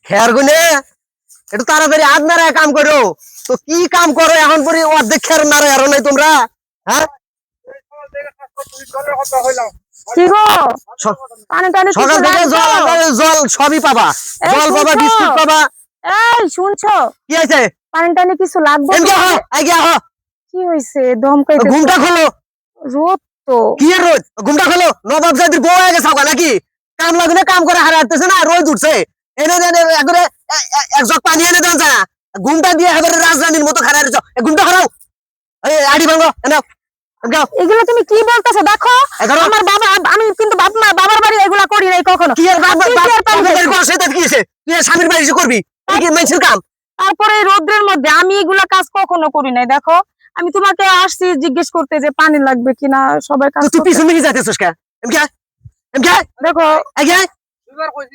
খেয়ার গুনে একটু তাড়াতাড়ি হাত নাড়ায় কাম করো। তো কি কাম করো এখন পরে অর্ধেক খেয়ার নাড়ায় আরো নাই তোমরা? হ্যাঁ কি গো স- পানি টানি কিছু সকাল থেকে লাগবে? জল সবই পাবা, এই জল পাবা, শুনছো? বিস্কুট পাবা। এই শুনছো, কি আছে? পানি টানি কিছু লাগবে? এমকে আহ, আগে আহ, কি হইছে দমকাইতে? ঘুমটা খোলো। রোদ তো। কি এর রোদ? ঘুমটা খোলো। নবাব জাতির বউ হয়ে গেছে নাকি? কাম লাগুনে কাম করে হারাতেছে না, রোদ উঠছে। এনে দেন একবারে এক জগ পানি এনে দেন যায় না। ঘুমটা দিয়ে এবারে রাজধানীর মতো খারাপ ঘুমটা হারাও। আড়ি ভাঙো এনাও। এগুলো তুমি কি বলতেছো? দেখো আমার বাবা, আমি কিন্তু বাবার বাড়ি এগুলা করি নাই কখনো। কি আর আর তুই কি আর পানি বাবার দিবি? বাড়ি সেটা কি আছে? তুই আর স্বামীর বাড়ি এসে করবি? তুই কি মানুষের কাম? তারপরে এই রোদ্রের মধ্যে আমি এগুলা কাজ কখনো করি নাই। দেখো আমি তোমাকে আসছি জিজ্ঞেস করতে যে পানি লাগবে কিনা, সবাই কাজ তো তুই করতে। পিছনে কি যাইতেছিস কে? এমকে এমকে দেখো আগে ওই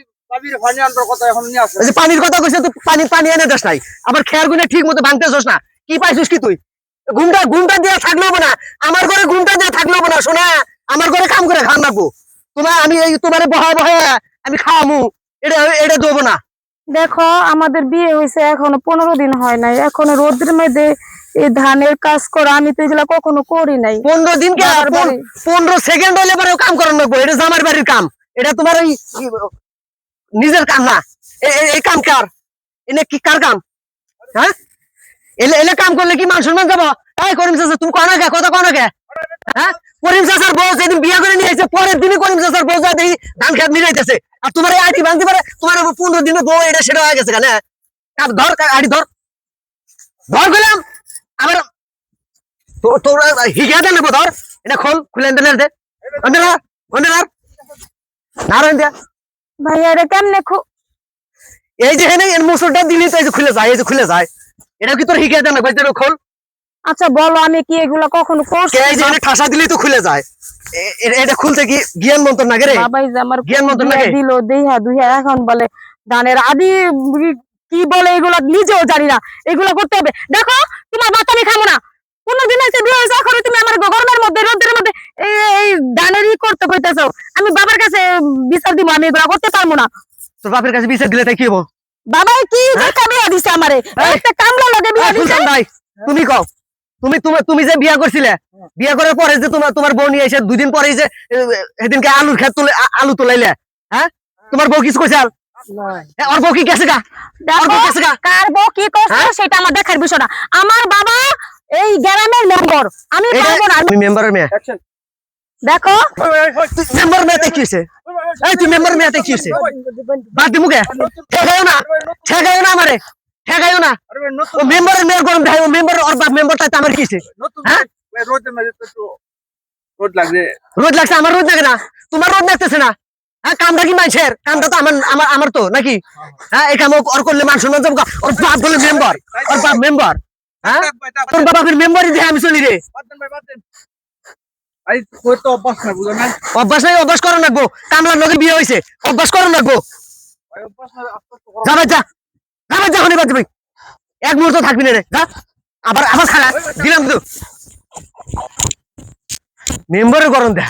যে পানির কথা কইছে, তুই পানি এনে দেস নাই। আবার খেয়ার গুনে ঠিক মতো ভাঙতেছস না। কি পাইছিস কি তুই? ঘুমটা দিয়ে থাকলেও না, আমার ঘরে ঘুমটা দিয়ে থাকলেও না। শোনা, আমার ঘরে কাম করে খাওয়ান লাগবো। আমি এই তোমার বহায় বহায় আমি খাওয়ামু, এটা এটা দেবো না। দেখো আমাদের বিয়ে হয়েছে এখনো 15 দিন হয় নাই, এখনো রোদ্রের মধ্যে এই ধানের কাজ করা আমি তো এগুলা কখনো করি নাই। 15 দিন কে? বাবার বাড়ি। 15 সেকেন্ড হইলে পরে কাম করার লাগবো। এটা জামার বাড়ির কাম, এটা তোমার ওই নিজের কাম না। এই কাম কার? এনে কি কার কাম? হ্যাঁ এলে এলে কাম করলে কি মান সম্মান যাবো? এই করিম চাচা, তুমি কনা কে কথা কনা কে? হ্যাঁ করিম চাচার বউ যেদিন বিয়ে করে নিয়ে এসে পরের দিনই করিম চাচার বউ যা দেখি ধান খেত মিলাইতেছে। আর তোমার এই আটি ভাঙতে পারে? তোমার 15 দিনের বউ এটা সেটা হয়ে গেছে কেন? ধর আটি ধর ধর গেলাম। আবার তোরা হিগা দেন নেবো। ধর এটা খুলে দেন দে নারায়ণ দিয়া। ভাইয়া এটা কেমনে এই যে হেনে মুসুরটা দিলি তো এই যে খুলে যায়, এই যে খুলে যায়। এটা কি তোর হিগা দেন না ভাই? খোল। আচ্ছা বলো, আমি কি এগুলা কখনো করছি? এই যে ঠাসা দিলেই তো খুলে যায়। এটা খুলতে কি জ্ঞান মন্ত্র নাগে রে? বাবাই যে আমার জ্ঞান মন্ত্র বিয়া নাগে? দিল দেহা দুইয়া, এখন বলে ধানের আদি কি বলে এগুলা নিজেও জানি না। এগুলা করতে হবে। দেখো তোমার ভাত আমি খাবো না। 15 দিন হয়েছে বিয়ে হয়েছে, এখন তুমি আমার গরমের মধ্যে রোদের মধ্যে এই ধানেরই করতে কইতেছো। আমি বাবার কাছে বিচার দিব, আমি এগুলা করতে পারবো না। তোর বাপের কাছে বিচার দিলে তাই কি হবো? বাবাই কি দেখা বিয়া দিছে আমারে? একটা কামলা লাগে বিয়া দিছে। ভাই তুমি কও, তুমি তুমি যে বিয়া করছিলে, বিয়া করার পরে যে তোমার বউ নিয়ে এসে 2 দিন পরে যে সেদিনকে আলুর ক্ষেত আলু তোলাইলে, হ্যাঁ তোমার বউ কিছু কইছে? ওর বউ কি গেছে গা? ওর বউ গেছে গা? কার বউ কি করছে সেটা আমার দেখার বিষয় না। আমার বাবা এই গ্রামের মেম্বার, আমি পারবো না। তুমি মেম্বারের মেয়ে? দেখো মেম্বার মেয়েতে কি হইছে? এই তুই মেম্বার মেয়েতে কি হইছে? বাদ দি মুখে ঠেকাইও না আমারে, ঠেকাইও না। ও মেম্বারের মেয়ের গরম দেখাই, ও মেম্বার ওর বাপ মেম্বারটা আমার কি হইছে? হ্যাঁ রোদ লাগছে? আমার রোদ লাগে না, তোমার রোদ লাগতেছে না। হ্যাঁ কামটা কি মানুষের? কামটা তো আমার তো নাকি? হ্যাঁ এই কাম ওর করলে মান সম্মান যাবো। ওর বাপ বলে মেম্বার, ওর বাপ মেম্বার। হ্যাঁ তোর বাপের মেম্বারই দেখে আমি চলি রে। অভ্যাস নাই, অভ্যাস করা লাগবো। কামলার লগে বিয়ে হয়েছে, অভ্যাস করা লাগবো। যাবে যা, যাবে যা, হনি বাদ এক মুহূর্ত থাকবি না রে, যা। আবার আবার খালা দিলাম তো মেম্বারের গরম দেখ।